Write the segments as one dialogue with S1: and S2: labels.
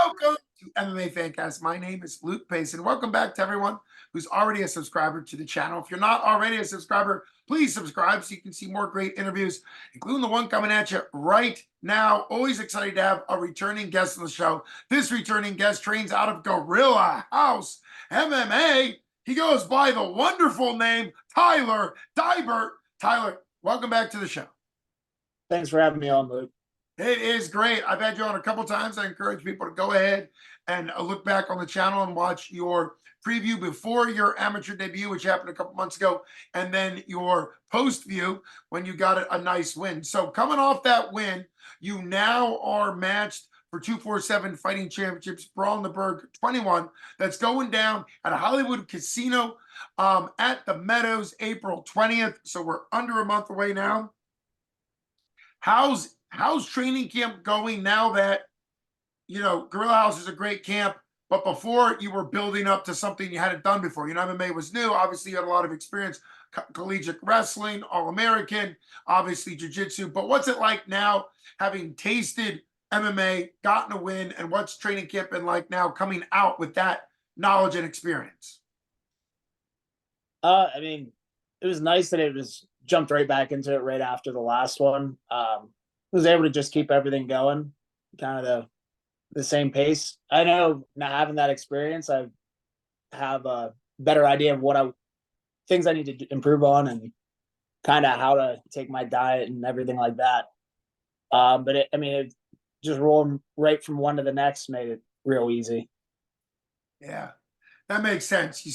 S1: Welcome to MMA Fancast. My name is Luke Pace, and welcome back to everyone who's already a subscriber to the channel. If you're not already a subscriber, please subscribe so you can see more great interviews, including the one coming at you right now. Always excited to have a returning guest on the show. This returning guest trains out of Gorilla House MMA. He goes by the wonderful name Tyler Dibert. Tyler, welcome back to the show.
S2: Thanks for having me on, Luke.
S1: It is great. I've had you on a couple times. I encourage people to go ahead and look back on the channel and watch your preview before your amateur debut, which happened a couple months ago, and then your post view when you got a nice win. So coming off that win, you now are matched for 247 Fighting Championships Brawl in the Burgh 21. That's going down at a Hollywood casino at the Meadows, April 20th. So we're under a month away now. How's training camp going now that, Gorilla House is a great camp, but before you were building up to something you hadn't done before? MMA was new. Obviously, you had a lot of experience, collegiate wrestling, All-American, obviously jiu-jitsu. But what's it like now, having tasted MMA, gotten a win, and what's training camp been like now coming out with that knowledge and experience?
S2: It was nice that it was jumped right back into it right after the last one. Was able to just keep everything going, kind of the same pace. I know now having that experience, I have a better idea of what things I need to improve on and kind of how to take my diet and everything like that. But it just rolling right from one to the next made it real easy.
S1: Yeah, that makes sense. You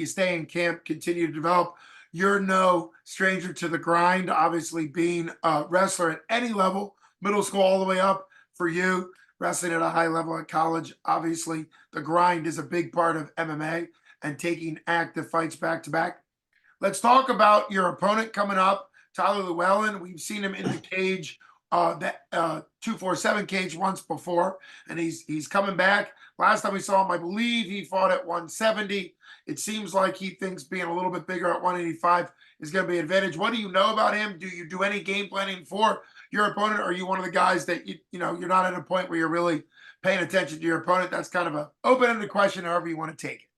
S1: stay in camp, continue to develop. You're no stranger to the grind, obviously being a wrestler at any level, middle school all the way up for you, wrestling at a high level at college. Obviously, the grind is a big part of MMA and taking active fights back to back. Let's talk about your opponent coming up, Tyler Llewellyn. We've seen him in the cage, that 247 cage once before, and he's coming back. Last time we saw him, I believe he fought at 170. It seems like he thinks being a little bit bigger at 185 is going to be an advantage. What do you know about him? Do you do any game planning for your opponent? Or are you one of the guys that you're not at a point where you're really paying attention to your opponent? That's kind of an open-ended question, however you want to take it.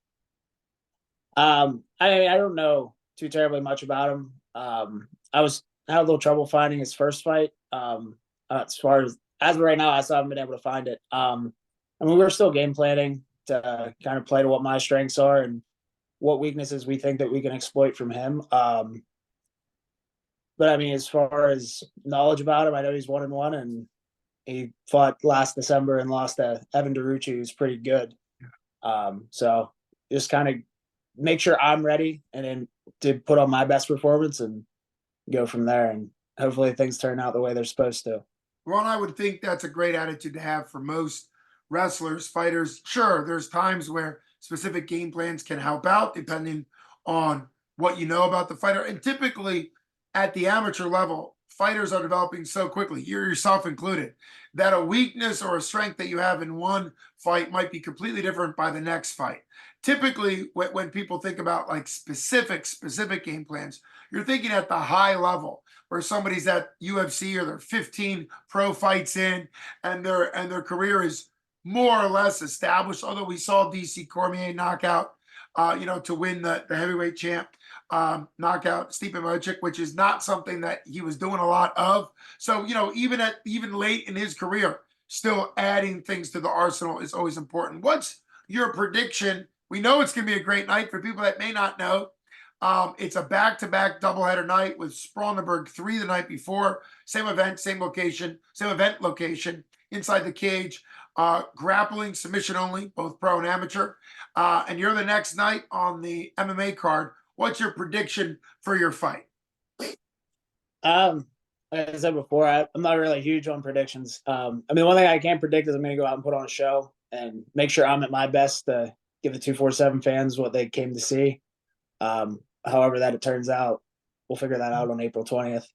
S2: I don't know too terribly much about him. I had a little trouble finding his first fight. As far as of right now, I still haven't been able to find it. We're still game planning to kind of play to what my strengths are and what weaknesses we think that we can exploit from him. But as far as knowledge about him, I know he's 1-1, and he fought last December and lost to Evan DeRucci, who's pretty good. So just kind of make sure I'm ready and then to put on my best performance and go from there. And hopefully things turn out the way they're supposed to.
S1: Well, I would think that's a great attitude to have for most wrestlers, fighters. Sure, there's times where specific game plans can help out depending on what you know about the fighter. And typically at the amateur level, fighters are developing so quickly, you yourself included, that a weakness or a strength that you have in one fight might be completely different by the next fight. Typically, when people think about like specific game plans, you're thinking at the high level where somebody's at UFC or they're 15 pro fights in and their career is more or less established. Although we saw DC Cormier knockout, to win the heavyweight champ, knockout Stipe Miocic, which is not something that he was doing a lot of. So, even late in his career, still adding things to the arsenal is always important. What's your prediction? We know it's going to be a great night. For people that may not know, it's a back-to-back doubleheader night with Sprawl in the Burgh 3 the night before. Same event, same location, same event location, inside the cage. Grappling, submission only, both pro and amateur. And you're the next night on the MMA card. What's your prediction for your fight?
S2: Like I said before, I'm not really huge on predictions. One thing I can predict is I'm going to go out and put on a show and make sure I'm at my best to give the 247 fans what they came to see. However that it turns out, we'll figure that out on April 20th.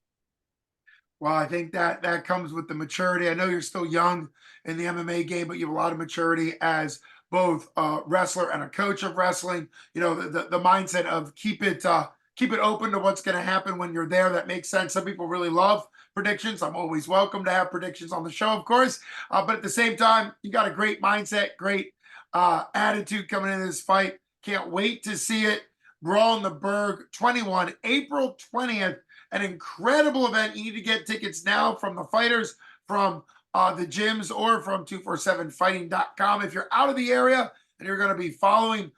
S1: Well, I think that comes with the maturity. I know you're still young in the MMA game, but you have a lot of maturity as both a wrestler and a coach of wrestling. The mindset of keep it open to what's going to happen when you're there. That makes sense. Some people really love predictions. I'm always welcome to have predictions on the show, of course. But at the same time, you got a great mindset, great attitude coming into this fight. Can't wait to see it. Brawl in the Burgh 21, April 20th. An incredible event. You need to get tickets now from the fighters, from the gyms, or from 247fighting.com. If you're out of the area and you're going to be following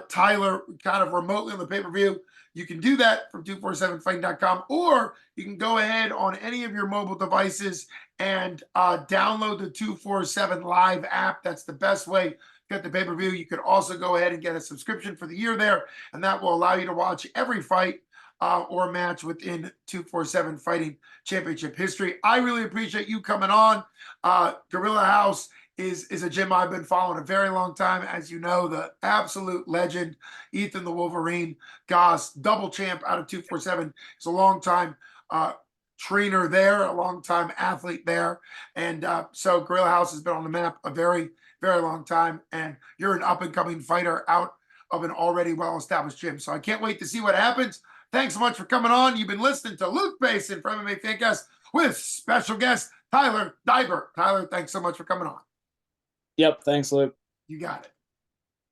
S1: Tyler kind of remotely on the pay-per-view, you can do that from 247fighting.com, or you can go ahead on any of your mobile devices and download the 247 Live app. That's the best way to get the pay-per-view. You could also go ahead and get a subscription for the year there, and that will allow you to watch every fight or match within 247 Fighting Championship history. I really appreciate you coming on. Gorilla House is a gym I've been following a very long time. As you know, the absolute legend, Ethan the Wolverine Goss, double champ out of 247. He's a long time trainer there, a long time athlete there. And so Gorilla House has been on the map a very, very long time. And you're an up-and-coming fighter out of an already well-established gym. So I can't wait to see what happens. Thanks so much for coming on. You've been listening to Luke Basin from MMA Fancast with special guest Tyler Dibert. Tyler, thanks so much for coming on.
S2: Yep. Thanks, Luke.
S1: You got it.